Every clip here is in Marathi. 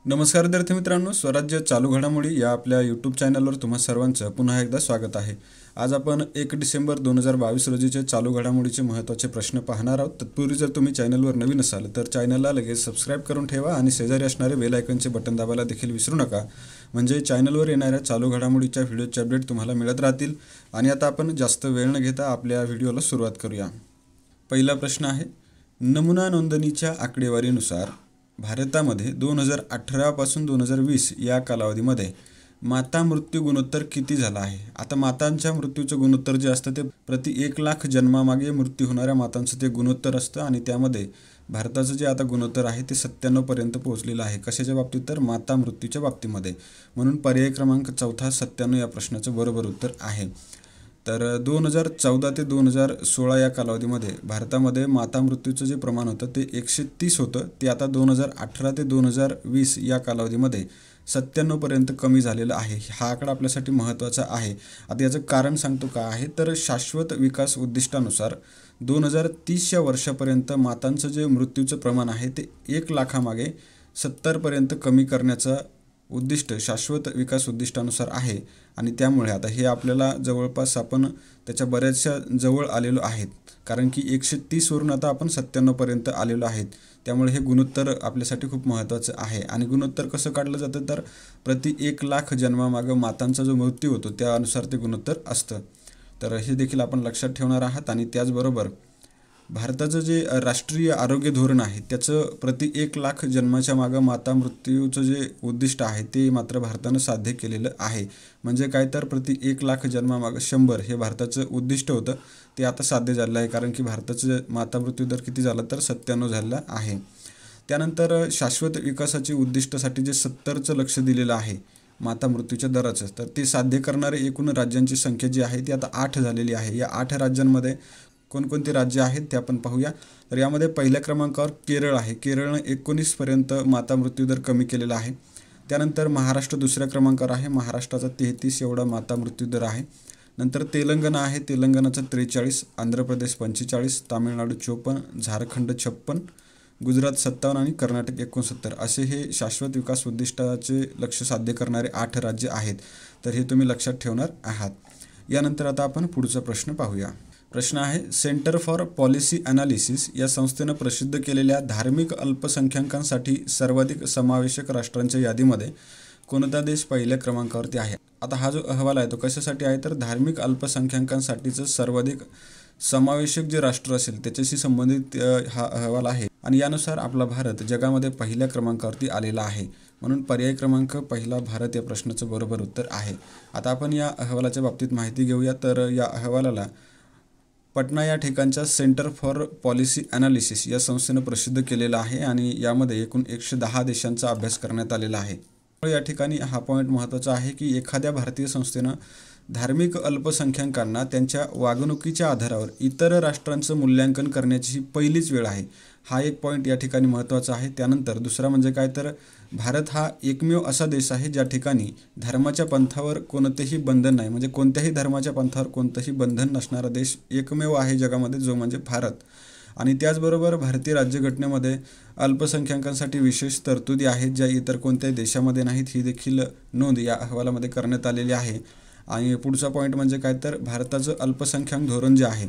नमस्कार विद्यार्थी मित्रांनो, स्वराज्य चालू घडामोडी या आपल्या यूट्यूब चॅनलवर तुम्हा सर्वांचं पुन्हा एकदा स्वागत आहे। आज आपण 1 डिसेंबर 2022 रोजीचे चालू घडामोडीचे महत्त्वाचे प्रश्न पाहणार आहोत। तत्पूर्वी जर तुम्ही चॅनलवर नवीन असाल तर चॅनलला लगेच सबस्क्राइब करून ठेवा आणि शेजारी असणारे बेल आयकॉनचे बटन दाबायला देखील विसरू नका, म्हणजे चॅनलवर येणाऱ्या चालू घडामोडीच्या व्हिडिओचे अपडेट तुम्हाला मिळत राहतील। आणि आता आपण जास्त वेळ न घेता आपल्या व्हिडिओला सुरुवात करूया। पहिला प्रश्न आहे, नमुना नोंदणीच्या आकडेवारीनुसार भारतामध्ये 2018 पासून 2020 या कालावधीमध्ये माता मृत्यू गुणोत्तर किती झाला आहे। आता मातांच्या मृत्यूचं गुणोत्तर जे असतं ते प्रति 1 लाख जन्मामागे मृत्यू होणाऱ्या मातांचं ते गुणोत्तर असतं आणि त्यामध्ये भारताचं जे आता गुणोत्तर आहे ते 97 पर्यंत पोहोचलेलं आहे। कशाच्या बाबतीत तर माता मृत्यूच्या बाबतीमध्ये, म्हणून पर्याय क्रमांक चौथा 97 या प्रश्नाचं बरोबर उत्तर आहे। तर 2014 ते 2016 या कालावधीमध्ये भारतामध्ये माता मृत्यूचं जे प्रमाण होतं ते 130 होतं, ते आता 2018 ते 2020 या कालावधीमध्ये 97 पर्यंत कमी झालेलं आहे। हा आकडा आपल्यासाठी महत्त्वाचा आहे। आता याचं कारण सांगतो का आहे, तर शाश्वत विकास उद्दिष्टानुसार 2030 या वर्षापर्यंत मातांचं जे मृत्यूचं प्रमाण आहे ते 1 लाखामागे 70 पर्यंत कमी करण्याचा उद्दिष्ट शाश्वत विकास उद्दिष्टानुसार आहे। आणि त्यामुळे आता हे आपल्याला जवळपास आपण त्याच्या बऱ्याचशा जवळ आलेलो आहेत, कारण की 130 वरून आता आपण 97 पर्यंत आलेलो आहेत। त्यामुळे हे गुणोत्तर आपल्यासाठी खूप महत्त्वाचं आहे। आणि गुणोत्तर कसं काढलं जातं, तर प्रति 1 लाख जन्मामागं मातांचा जो मृत्यू होतो त्यानुसार ते गुणोत्तर असतं। तर हे देखील आपण लक्षात ठेवणार आहात। आणि त्याचबरोबर भारताचं जे राष्ट्रीय आरोग्य धोरण आहे त्याचं प्रति 1 लाख जन्माच्या मागं माता मृत्यूचं जे उद्दिष्ट आहे ते मात्र भारतानं साध्य केलेलं आहे। म्हणजे काय, तर प्रति 1 लाख जन्मामागं 100 हे भारताचं उद्दिष्ट होतं ते आता साध्य झालं आहे, कारण की भारताचं माता मृत्यू दर किती झाला तर 97 झालेला आहे। त्यानंतर शाश्वत विकासाची उद्दिष्टासाठी जे 70चं लक्ष दिलेलं आहे माता मृत्यूच्या दराचं, तर ते साध्य करणारे एकूण राज्यांची संख्या जी आहे ती आता 8 झालेली आहे। या 8 राज्यांमध्ये कोणकोणती राज्य आहेत ते आपण पाहूया। तर यामध्ये पहिल्या क्रमांकावर केरळ आहे। केरळनं 19 पर्यंत माता मृत्यूदर कमी केलेला आहे। त्यानंतर महाराष्ट्र दुसऱ्या क्रमांकावर आहे। महाराष्ट्राचा 33 एवढा माता मृत्यूदर आहे। नंतर तेलंगणा आहे। तेलंगणाचा 43, आंध्र प्रदेश 45, तामिळनाडू 54, झारखंड 56, गुजरात 57 आणि कर्नाटक 69 असे हे शाश्वत विकास उद्दिष्टाचे लक्ष्य साध्य करणारे 8 राज्य आहेत। तर हे तुम्ही लक्षात ठेवणार आहात। यानंतर आता आपण पुढचा प्रश्न पाहूया। प्रश्न आहे, सेंटर फॉर पॉलिसी ॲनालिसिस या संस्थेनं प्रसिद्ध केलेल्या धार्मिक अल्पसंख्याकांसाठी सर्वाधिक समावेशक राष्ट्रांच्या यादीमध्ये कोणता देश पहिल्या क्रमांकावरती आहे। आता हा जो अहवाल आहे तो कशासाठी आहे, तर धार्मिक अल्पसंख्याकांसाठीचं सर्वाधिक समावेशक जे राष्ट्र असेल त्याच्याशी संबंधित हा अहवाल आहे। आणि यानुसार आपला भारत जगामध्ये पहिल्या क्रमांकावरती आलेला आहे, म्हणून पर्याय क्रमांक पहिला भारत या प्रश्नाचं बरोबर उत्तर आहे। आता आपण या अहवालाच्या बाबतीत माहिती घेऊया। तर या अहवालाला पटना या ठिकाणच्या सेंटर फॉर पॉलिसी ॲनालिसिस या संस्थेनं प्रसिद्ध केलेलं आहे आणि यामध्ये एकूण 110 देशांचा अभ्यास करण्यात आलेला आहे। या ठिकाणी हा पॉईंट महत्त्वाचा आहे की एखाद्या भारतीय संस्थेनं धार्मिक अल्पसंख्याकांना त्यांच्या वागणुकीच्या आधारावर इतर राष्ट्रांचं मूल्यांकन करण्याची ही पहिलीच वेळ आहे। हा एक पॉईंट या ठिकाणी महत्त्वाचा आहे। त्यानंतर दुसरा म्हणजे काय, तर भारत हा एकमेव असा देश आहे ज्या ठिकाणी धर्माच्या पंथावर कोणतेही बंधन नाही, म्हणजे कोणत्याही धर्माच्या पंथावर कोणतंही बंधन नसणारा देश एकमेव आहे जगामध्ये, जो म्हणजे भारत। आणि त्याचबरोबर भारतीय राज्यघटनेमध्ये अल्पसंख्याकांसाठी विशेष तरतुदी आहेत ज्या इतर कोणत्याही देशामध्ये नाहीत, ही देखील नोंद या अहवालामध्ये करण्यात आलेली आहे। आणि पुढचा पॉईंट म्हणजे काय, तर भारताचं अल्पसंख्याक धोरण जे आहे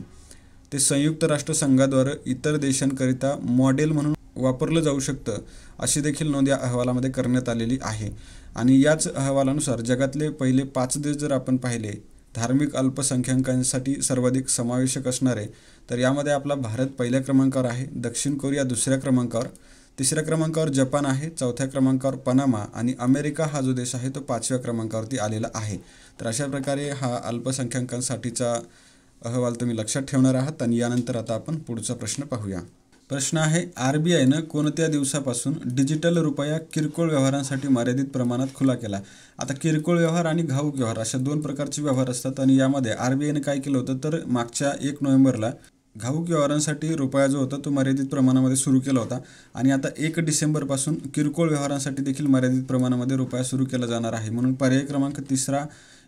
ते संयुक्त राष्ट्रसंघाद्वारे इतर देशांकरिता मॉडेल म्हणून वापरलं जाऊ शकतं, अशी देखील नोंद या अहवालामध्ये करण्यात आलेली आहे। आणि याच अहवालानुसार जगातले पहिले 5 देश जर आपण पाहिले धार्मिक अल्पसंख्याकांसाठी सर्वाधिक समावेशक असणारे, तर यामध्ये आपला भारत पहिल्या क्रमांकावर आहे, दक्षिण कोरिया दुसऱ्या क्रमांकावर, तिसऱ्या क्रमांकावर जपान आहे, चौथ्या क्रमांकावर पनामा आणि अमेरिका हा जो देश आहे तो 5व्या क्रमांकावरती आलेला आहे। तर अशा प्रकारे हा अल्पसंख्याकांसाठीचा अहवाल तुम्ही लक्षात ठेवणार आहात। आणि यानंतर आता आपण पुढचा प्रश्न पाहूया। प्रश्न आहे, RBIनं कोणत्या दिवसापासून डिजिटल रुपया किरकोळ व्यवहारांसाठी मर्यादित प्रमाणात खुला केला। आता किरकोळ व्यवहार आणि घाऊक व्यवहार अशा 2 प्रकारचे व्यवहार असतात आणि यामध्ये RBIनं काय केलं होतं, तर मागच्या 1 नोव्हेंबरला घाऊक व्यवहारांसाठी रुपया जो होता तो मर्यादित प्रमाणामध्ये सुरू केला होता आणि आता 1 डिसेंबरपासून किरकोळ व्यवहारांसाठी देखील मर्यादित प्रमाणामध्ये रुपया सुरू केला जाणार आहे। म्हणून पर्याय क्रमांक तिसरा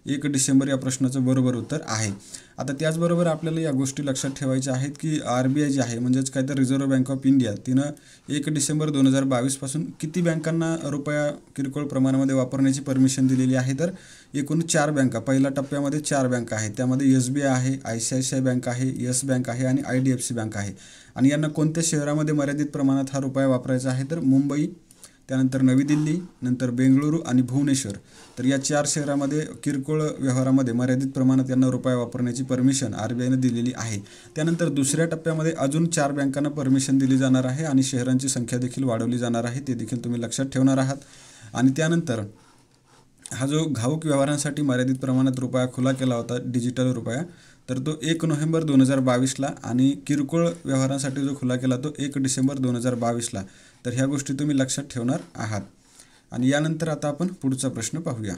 1 डिसेंबर या प्रश्नाचं बरोबर उत्तर आहे. आता त्याचबरोबर आपल्याला या गोष्टी लक्षात ठेवायच्या आहेत की RBI जी आहे म्हणजेच काय तर रिझर्व्ह बँक ऑफ इंडिया तिनं 1 डिसेंबर 2022 पासून किती बँकांना रुपया किरकोळ प्रमाणामध्ये वापरण्याची परमिशन दिलेली आहे, तर एकूण 4 बँका. पहिल्या टप्प्यामध्ये 4 बँका आहेत, त्यामध्ये SBI आहे, ICICI बँक आहे, येस बँक आहे आणि IDFC बँक आहे. आणि यांना कोणत्या शहरामध्ये मर्यादित प्रमाणात हा रुपया वापरायचा आहे, तर मुंबई, त्यानंतर नवी दिल्ली, नंतर बेंगळुरू आणि भुवनेश्वर. तर या 4 शहरामध्ये किरकोळ व्यवहारामध्ये मर्यादित प्रमाणात यांना रुपया वापरण्याची परमिशन RBIनं दिलेली आहे. त्यानंतर दुसऱ्या टप्प्यामध्ये अजून 4 बँकांना परमिशन दिली जाणार आहे आणि शहरांची संख्या देखील वाढवली जाणार आहे, ते देखील तुम्ही लक्षात ठेवणार आहात. आणि त्यानंतर हा जो घाऊक व्यवहारांसाठी मर्यादित प्रमाणात रुपया खुला केला होता, डिजिटल रुपया, तर तो 1 नोव्हेंबर 2022ला आणि किरकोळ व्यवहारांसाठी जो खुला केला तो 1 डिसेंबर 2022ला. तर ह्या गोष्टी तुम्ही लक्षात ठेवणार आहात. आणि यानंतर आता आपण पुढचा प्रश्न पाहूया.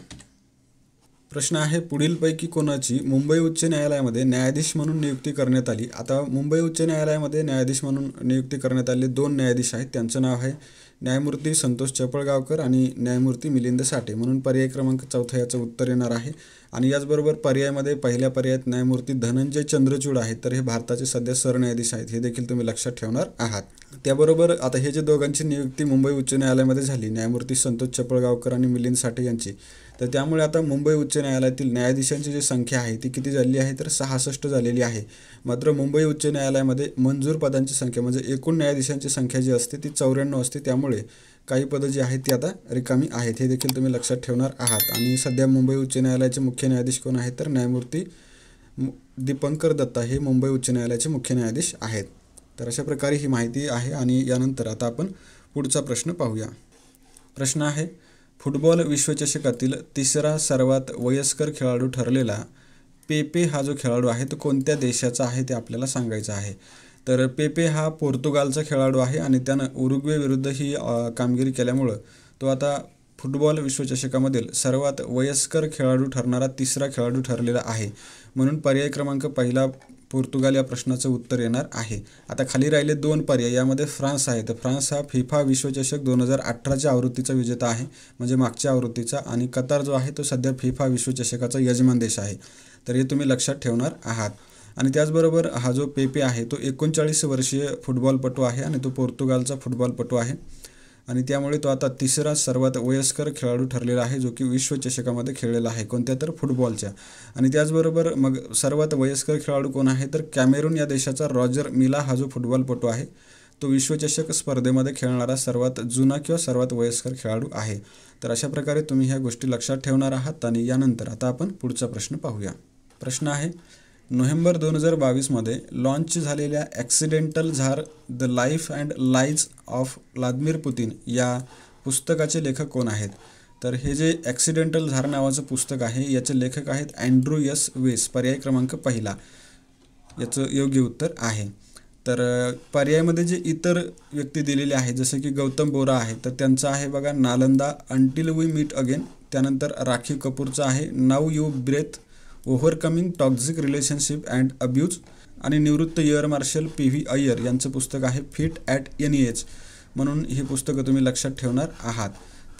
प्रश्न आहे, पुढीलपैकी कोणाची मुंबई उच्च न्यायालयामध्ये न्यायाधीश म्हणून नियुक्ती करण्यात आली. आता मुंबई उच्च न्यायालयामध्ये न्यायाधीश म्हणून नियुक्ती करण्यात आलेले 2 न्यायाधीश आहेत. त्यांचं नाव आहे न्यायमूर्ती संतोष चपळगावकर आणि न्यायमूर्ती मिलिंद साठे. म्हणून पर्याय क्रमांक 4 याचं उत्तर येणार आहे. आणि याचबरोबर पर्यायामध्ये पहिल्या पर्यायात न्यायमूर्ती धनंजय चंद्रचूड आहेत, तर हे भारताचे सध्या सरन्यायाधीश आहेत, हे देखील तुम्ही लक्षात ठेवणार आहात. त्याबरोबर आता हे जे दोघांची नियुक्ती मुंबई उच्च न्यायालयामध्ये झाली, न्यायमूर्ती संतोष चपळगावकर आणि मिलिंद साठे यांची, तर त्यामुळे आता मुंबई उच्च न्यायालयातील न्यायाधीशांची जी संख्या आहे ती किती झालेली आहे, तर 66 झालेली आहे. मात्र मुंबई उच्च न्यायालयामध्ये मंजूर पदांची संख्या म्हणजे एकूण न्यायाधीशांची संख्या जी असते ती 94 असते. त्यामुळे काही पदं जी आहेत ती आता रिकामी आहेत, हे देखील तुम्ही लक्षात ठेवणार आहात. आणि सध्या मुंबई उच्च न्यायालयाचे मुख्य न्यायाधीश कोण आहेत, तर न्यायमूर्ती दीपंकर दत्ता हे मुंबई उच्च न्यायालयाचे मुख्य न्यायाधीश आहेत. तर अशा प्रकारे ही माहिती आहे. आणि यानंतर आता आपण पुढचा प्रश्न पाहूया. प्रश्न आहे, फुटबॉल विश्वचषकातील 3रा सर्वात वयस्कर खेळाडू ठरलेला पेपे हा जो खेळाडू आहे तो कोणत्या देशाचा आहे ते आपल्याला सांगायचं आहे. तर पेपे हा पोर्तुगालचा खेळाडू आहे आणि त्यानं उरुग्वे विरुद्ध ही कामगिरी केल्यामुळं तो आता फुटबॉल विश्वचषकामधील सर्वात वयस्कर खेळाडू ठरणारा 3रा खेळाडू ठरलेला आहे. म्हणून पर्याय क्रमांक 1 पोर्तुगाल या प्रश्नाचं उत्तर येणार आहे. आता खाली राहिले 2 पर्याय, यामध्ये फ्रान्स आहे. तर फ्रान्स हा फिफा विश्वचषक 2018च्या आवृत्तीचा विजेता आहे, म्हणजे मागच्या आवृत्तीचा. आणि कतार जो आहे तो सध्या फिफा विश्वचषकाचा यजमान देश आहे. तर हे तुम्ही लक्षात ठेवणार आहात. आणि त्याचबरोबर हा जो पेपे आहे तो 39 वर्षीय फुटबॉलपटू आहे आणि तो पोर्तुगालचा फुटबॉलपटू आहे. आणि त्यामुळे तो आता 3रा सर्वात वयस्कर खेळाडू ठरलेला आहे, जो की विश्वचषकामध्ये खेळलेला आहे, कोणत्या तर फुटबॉलच्या. आणि त्याचबरोबर मग सर्वात वयस्कर खेळाडू कोण आहे, तर कॅमेरून या देशाचा रॉजर मिला हा जो फुटबॉलपटू आहे तो विश्वचषक स्पर्धेमध्ये खेळणारा सर्वात जुना किंवा सर्वात वयस्कर खेळाडू आहे. तर अशा प्रकारे तुम्ही ह्या गोष्टी लक्षात ठेवणार आहात. आणि यानंतर आता आपण पुढचा प्रश्न पाहूया. प्रश्न आहे, नोव्हेंबर 2022मध्ये लॉन्च झालेल्या ॲक्सिडेंटल झार the life and lies of Vladimir Putin या पुस्तकाचे लेखक कोण आहेत. तर हे जे ॲक्सिडेंटल झार नावाचं पुस्तक आहे याचे लेखक आहेत अँड्रू एस वेस. पर्याय क्रमांक 1 याचं योग्य उत्तर आहे. तर पर्यायामध्ये जे इतर व्यक्ती दिलेले आहेत जसे की गौतम बोरा आहे, तर त्यांचं आहे बघा Nalanda until we meet again. त्यानंतर राखी कपूरचं आहे now you breathe, overcoming toxic relationship and abuse. आणि निवृत्त एअर मार्शल PV अय्यर यांचं पुस्तक आहे फिट ॲट एनी एज. म्हणून ही पुस्तकं तुम्ही लक्षात ठेवणार आहात.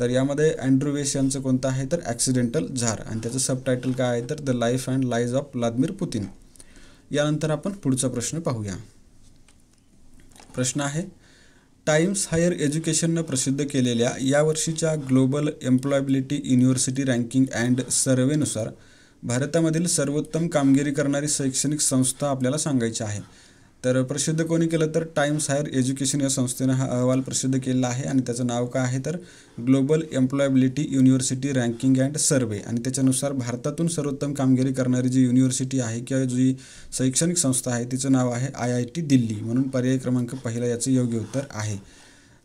तर यामध्ये अँड्रू वेस यांचं कोणतं आहे, तर ॲक्सिडेंटल झार, आणि त्याचं सबटायटल काय आहे, तर the life and lies of Vladimir Putin. यानंतर आपण पुढचा प्रश्न पाहूया. प्रश्न आहे, टाइम्स हायर एज्युकेशननं प्रसिद्ध केलेल्या यावर्षीच्या global employability university ranking and सर्व्हेनुसार भारतामधील सर्वोत्तम कामगिरी करणारी शैक्षणिक संस्था आपल्याला सांगायची आहे. तर प्रसिद्ध कोणी केलं, तर टाइम्स हायर एज्युकेशन या संस्थेनं हा अहवाल प्रसिद्ध केला आहे आणि त्याचं नाव काय आहे, तर global employability university ranking and survey. आणि त्याच्यानुसार भारतातून सर्वोत्तम कामगिरी करणारी जी युनिव्हर्सिटी आहे किंवा जी शैक्षणिक संस्था आहे तिचं नाव आहे IIT दिल्ली. म्हणून पर्याय क्रमांक 1 याचं योग्य उत्तर आहे.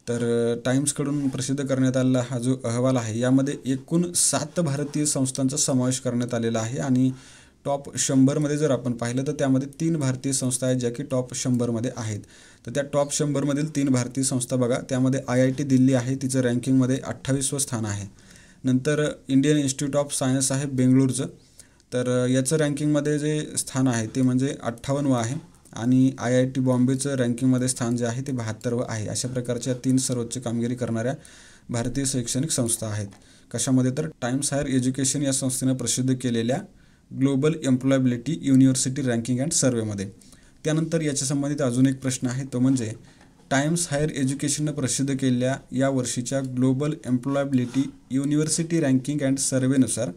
तर टाइम्सकडून प्रसिद्ध करण्यात आलेला हा जो अहवाल आहे यामध्ये एकूण 7 भारतीय संस्थांचा समावेश करण्यात आलेला आहे. आणि टॉप 100मध्ये जर आपण पाहिलं तर त्यामध्ये 3 भारतीय संस्था आहेत ज्या की टॉप 100मध्ये आहेत. तर त्या टॉप 100मधील 3 भारतीय संस्था बघा, त्यामध्ये IIT दिल्ली आहे, तिचं रँकिंगमध्ये 28वं स्थान आहे. नंतर इंडियन इन्स्टिट्यूट ऑफ सायन्स आहे बेंगळुरूचं, तर याचं रँकिंगमध्ये जे स्थान आहे ते म्हणजे 58वं आहे. आणि IIT बॉम्बेचं रँकिंगमध्ये स्थान जे आहे ते 72वं आहे. अशा प्रकारच्या 3 सर्वोच्च कामगिरी करणाऱ्या भारतीय शैक्षणिक संस्था आहेत. कशामध्ये तर टाइम्स हायर एज्युकेशन या संस्थेनं प्रसिद्ध केलेल्या global employability university ranking and सर्वेमध्ये. त्यानंतर याच्या संबंधित अजून एक प्रश्न आहे, तो म्हणजे टाइम्स हायर एज्युकेशननं प्रसिद्ध केलेल्या या वर्षीच्या global employability university ranking and सर्वेनुसार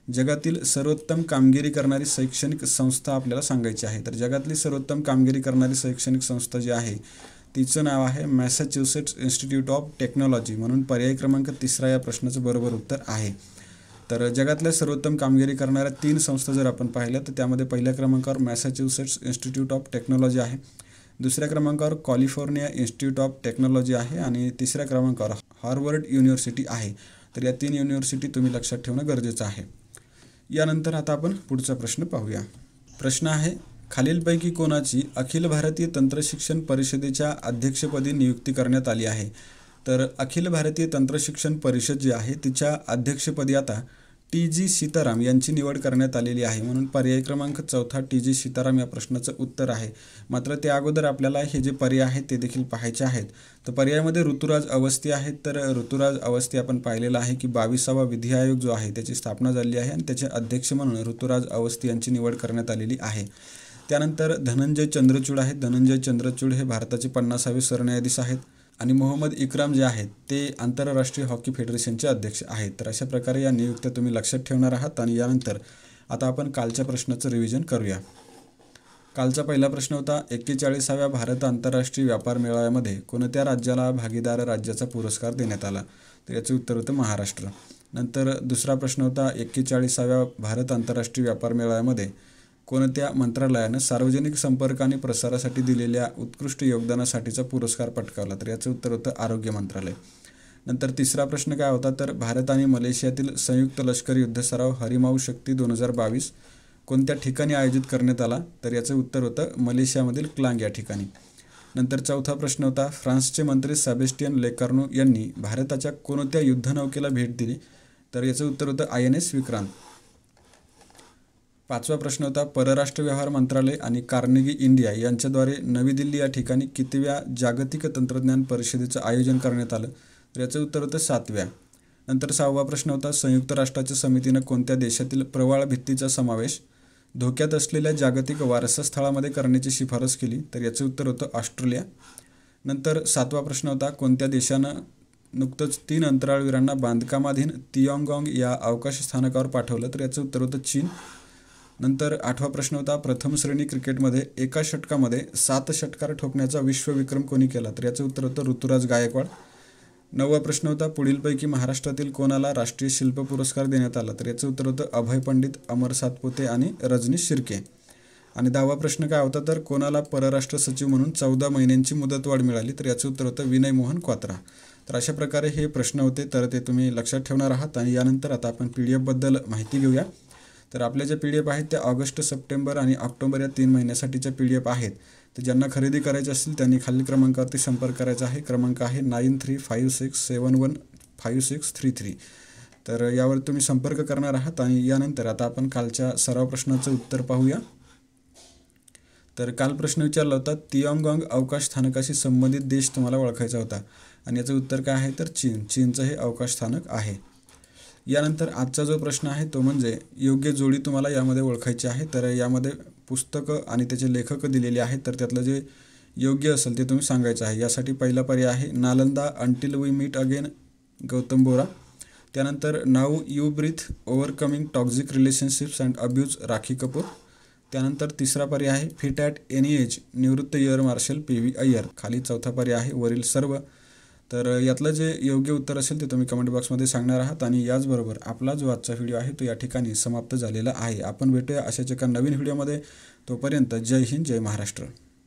जगातील सर्वोत्तम कामगिरी करणारी शैक्षणिक संस्था आपल्याला सांगायची आहे. तर जगातली सर्वोत्तम कामगिरी करणारी शैक्षणिक संस्था जी आहे तिचं नाव आहे मॅसॅच्युसेट्स इन्स्टिट्यूट ऑफ टेक्नॉलॉजी, म्हणून पर्याय क्रमांक 3 या प्रश्नाचं बरोबर उत्तर आहे. तर जगातल्या सर्वोत्तम कामगिरी करणाऱ्या 3 संस्था जर आपण पाहिल्या तर त्यामध्ये पहिल्या क्रमांकावर मॅसॅच्युसेट्स इन्स्टिट्यूट ऑफ टेक्नॉलॉजी आहे, दुसऱ्या क्रमांकावर कॅलिफोर्निया इन्स्टिट्यूट ऑफ टेक्नॉलॉजी आहे आणि तिसऱ्या क्रमांकावर हार्वर्ड युनिव्हर्सिटी आहे. तर या 3 युनिव्हर्सिटी तुम्ही लक्षात ठेवणं गरजेचं आहे. यानंतर आता आपण पुढचा प्रश्न पाहूया. प्रश्न आहे, खालीलपैकी कोणाची अखिल भारतीय तंत्रशिक्षण परिषदेच्या अध्यक्षपदी नियुक्ती करण्यात आली आहे? तर अखिल भारतीय तंत्रशिक्षण परिषद जी आहे तिच्या अध्यक्षपदी आता TG सीताराम यांची निवड करण्यात आलेली आहे, म्हणून पर्याय क्रमांक 4 TG सीताराम या प्रश्नाचं उत्तर आहे. मात्र त्या अगोदर आपल्याला हे जे पर्याय आहेत ते देखील पाहायचे आहेत. तर पर्यायामध्ये ऋतुराज अवस्थी आहेत. तर ऋतुराज अवस्थी आपण पाहिलेला आहे की 22वा विधी आयोग जो आहे त्याची स्थापना झाली आहे आणि त्याचे अध्यक्ष म्हणून ऋतुराज अवस्थी यांची निवड करण्यात आलेली आहे. त्यानंतर धनंजय चंद्रचूड आहेत. धनंजय चंद्रचूड हे भारताचे 50वे सरन्यायाधीश आहेत आणि मोहम्मद इक्राम जे आहेत ते आंतरराष्ट्रीय हॉकी फेडरेशनचे अध्यक्ष आहेत. तर अशा प्रकारे या नियुक्त्या तुम्ही लक्षात ठेवणार आहात. आणि यानंतर आता आपण कालच्या प्रश्नाचं रिव्हिजन करूया. कालचा पहिला प्रश्न होता 41व्या भारत आंतरराष्ट्रीय व्यापार मेळाव्यामध्ये कोणत्या राज्याला भागीदार राज्याचा पुरस्कार देण्यात आला? तर याचे उत्तर होतं महाराष्ट्र. नंतर दुसरा प्रश्न होता 41व्या भारत आंतरराष्ट्रीय व्यापार मेळाव्यामध्ये कोणत्या मंत्रालयानं सार्वजनिक संपर्क आणि प्रसारासाठी दिलेल्या उत्कृष्ट योगदानासाठीचा पुरस्कार पटकावला? तर याचं उत्तर होतं आरोग्य मंत्रालय. नंतर तिसरा प्रश्न काय होता, तर भारत आणि मलेशियातील संयुक्त लष्करी युद्ध सराव हरिमाऊ शक्ती 2022 कोणत्या ठिकाणी आयोजित करण्यात आला? तर याचं उत्तर होतं मलेशियामधील क्लांग या ठिकाणी. नंतर चौथा प्रश्न होता, फ्रान्सचे मंत्री सेबॅस्टियन लेकार्नो यांनी भारताच्या कोणत्या युद्धनौकेला भेट दिली? तर याचं उत्तर होतं INS विक्रांत. पाचवा प्रश्न होता, परराष्ट्र व्यवहार मंत्रालय आणि कार्नेगी इंडिया यांच्याद्वारे नवी दिल्ली या ठिकाणी कितव्या जागतिक तंत्रज्ञान परिषदेचं आयोजन करण्यात आलं? तर याचं उत्तर होतं 7व्या. नंतर 6वा प्रश्न होता, संयुक्त राष्ट्राच्या समितीनं कोणत्या देशातील प्रवाळ भित्तीचा समावेश धोक्यात असलेल्या जागतिक वारसा स्थळामध्ये करण्याची शिफारस केली? तर याचं उत्तर होतं ऑस्ट्रेलिया. नंतर 7वा प्रश्न होता, कोणत्या देशानं नुकतंच 3 अंतराळवीरांना बांधकामाधीन तियांगॉंग या अवकाश स्थानकावर पाठवलं? तर याचं उत्तर होतं चीन. नंतर 8वा प्रश्न होता, प्रथम श्रेणी क्रिकेटमध्ये एका षटकामध्ये 7 षटकार ठोकण्याचा विश्वविक्रम कोणी केला? तर याचं उत्तर होतं ऋतुराज गायकवाड. 9वा प्रश्न होता, पुढीलपैकी महाराष्ट्रातील कोणाला राष्ट्रीय शिल्प पुरस्कार देण्यात आला? तर याचं उत्तर होतं अभय पंडित, अमर सातपुते आणि रजनीश शिर्के. आणि 10वा प्रश्न काय होता, तर कोणाला परराष्ट्र सचिव म्हणून 14 महिन्यांची मुदतवाढ मिळाली? तर याचं उत्तर होतं विनय मोहन क्वात्रा. तर अशा प्रकारे हे प्रश्न होते, तर ते तुम्ही लक्षात ठेवणार आहात. आणि यानंतर आता आपण PDF बद्दल माहिती घेऊया. तर आपल्या ज्या PDF आहेत त्या ऑगस्ट, सप्टेंबर आणि ऑक्टोबर या 3 महिन्यासाठीच्या PDF आहेत. तर ज्यांना खरेदी करायची असेल त्यांनी खालील क्रमांकावरती संपर्क करायचा आहे. क्रमांक आहे 9356715633. तर यावर तुम्ही संपर्क करणार आहात. आणि यानंतर आता आपण कालच्या सराव प्रश्नाचं उत्तर पाहूया. तर काल प्रश्न विचारला होता, तियांगॉंग अवकाश स्थानकाशी संबंधित देश तुम्हाला ओळखायचा होता आणि याचं उत्तर काय आहे, तर चीन. चीनचं हे अवकाश स्थानक आहे. यानंतर आजचा जो प्रश्न आहे तो म्हणजे योग्य जोडी तुम्हाला यामध्ये ओळखायची आहे. तर यामध्ये पुस्तकं आणि त्याचे लेखक दिलेले आहेत. तर त्यातलं जे योग्य असेल ते तुम्ही सांगायचं आहे. यासाठी पहिला पर्याय आहे Nalanda until we meet again Gautam Bora. त्यानंतर now you breathe overcoming toxic relationships and abuse Rakhi Kapoor. त्यानंतर तिसरा पर्याय आहे फिट ॲट एनी एज निवृत्त एअर मार्शल PV अय्यर. खाली चौथा पर्याय आहे वरील सर्व. तर यातलं जे योग्य उत्तर असेल ते तुम्ही कमेंट बॉक्समध्ये सांगणार आहात. आणि याचबरोबर आपला जो आजचा व्हिडिओ आहे तो या ठिकाणी समाप्त झालेला आहे. आपण भेटूया अशाच एका नवीन व्हिडिओमध्ये. तोपर्यंत जय हिंद, जय महाराष्ट्र.